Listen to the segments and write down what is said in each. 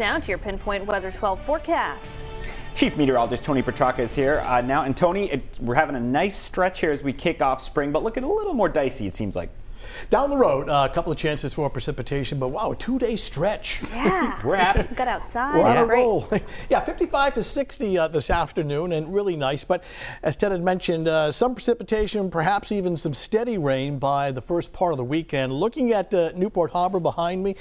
now to your Pinpoint Weather 12 forecast. Chief Meteorologist Tony Petrarca is here now. And Tony, we're having a nice stretch here as we kick off spring, but looking a little more dicey, it seems like. Down the road, a couple of chances for precipitation, but wow, a 2-day stretch. Yeah. We're happy. Got outside. We're on a roll. Yeah, 55 to 60 this afternoon, and really nice. But as Ted had mentioned, some precipitation, perhaps even some steady rain by the first part of the weekend. Looking at Newport Harbor behind me,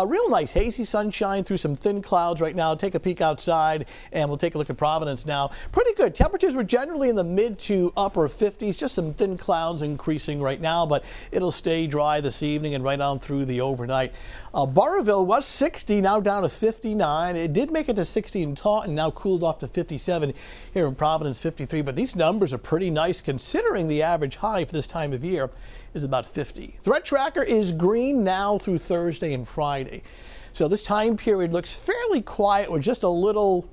real nice hazy sunshine through some thin clouds right now. Take a peek outside, and we'll take a look at Providence now. Pretty good. Temperatures were generally in the mid to upper 50s. Just some thin clouds increasing right now, but it'll stay dry this evening and right on through the overnight. Burrillville was 60, now down to 59. It did make it to 60 in Taunton, now cooled off to 57 here in Providence, 53. But these numbers are pretty nice considering the average high for this time of year is about 50. Threat tracker is green now through Thursday and Friday. So this time period looks fairly quiet with just a little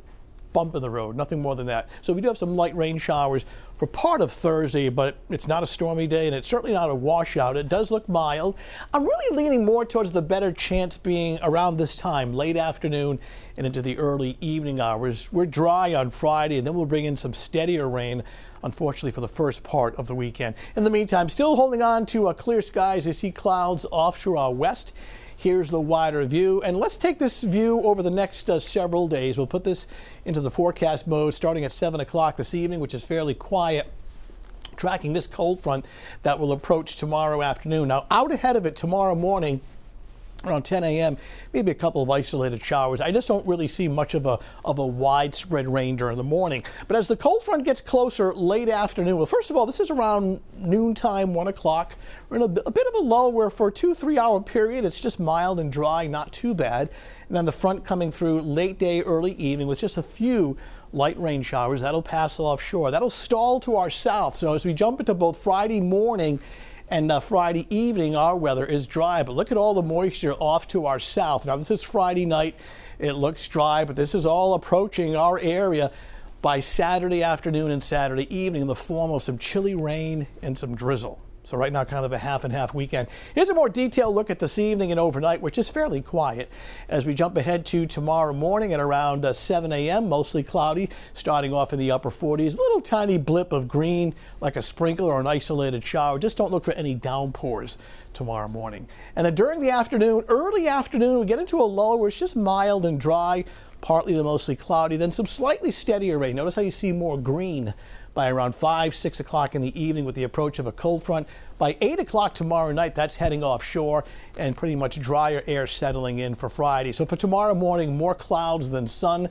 bump in the road, nothing more than that. So we do have some light rain showers for part of Thursday, but it's not a stormy day and it's certainly not a washout. It does look mild. I'm really leaning more towards the better chance being around this time, late afternoon and into the early evening hours. We're dry on Friday and then we'll bring in some steadier rain, unfortunately, for the first part of the weekend. In the meantime, still holding on to clear skies. I see clouds offshore our west. Here's the wider view, and let's take this view over the next several days. We'll put this into the forecast mode starting at 7 o'clock this evening, which is fairly quiet, tracking this cold front that will approach tomorrow afternoon. Now, out ahead of it tomorrow morning, around 10 a.m., maybe a couple of isolated showers. I just don't really see much of a widespread rain during the morning. But as the cold front gets closer late afternoon, well, first of all, this is around noontime, 1 o'clock. We're in a bit of a lull where for a 2-3 hour period, it's just mild and dry, not too bad. And then the front coming through late day, early evening with just a few light rain showers. That'll pass offshore. That'll stall to our south. So as we jump into both Friday morning and Friday evening, our weather is dry, but look at all the moisture off to our south. Now, this is Friday night. It looks dry, but this is all approaching our area by Saturday afternoon and Saturday evening in the form of some chilly rain and some drizzle. So right now, kind of a half and half weekend. Here's a more detailed look at this evening and overnight, which is fairly quiet. As we jump ahead to tomorrow morning at around 7 a.m., mostly cloudy, starting off in the upper 40s. A little tiny blip of green, like a sprinkle or an isolated shower. Just don't look for any downpours tomorrow morning. And then during the afternoon, early afternoon, we get into a lull where it's just mild and dry, partly to mostly cloudy, then some slightly steadier rain. Notice how you see more green by around 5-6 o'clock in the evening with the approach of a cold front. By 8 o'clock tomorrow night, that's heading offshore and pretty much drier air settling in for Friday. So for tomorrow morning, more clouds than sun.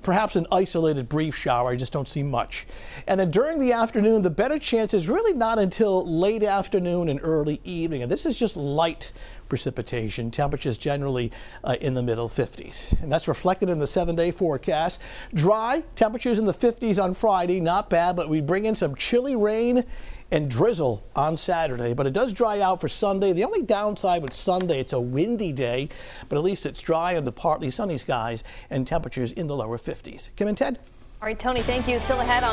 Perhaps an isolated brief shower. I just don't see much. And then during the afternoon, the better chance is really not until late afternoon and early evening. And this is just light precipitation. Temperatures generally in the middle 50s. And that's reflected in the 7-day forecast. Dry, temperatures in the 50s on Friday. Not bad, but we bring in some chilly rain and drizzle on Saturday, but it does dry out for Sunday. The only downside with Sunday, it's a windy day, but at least it's dry under partly sunny skies and temperatures in the lower 50s. Kim and Ted. All right, Tony, thank you. Still ahead on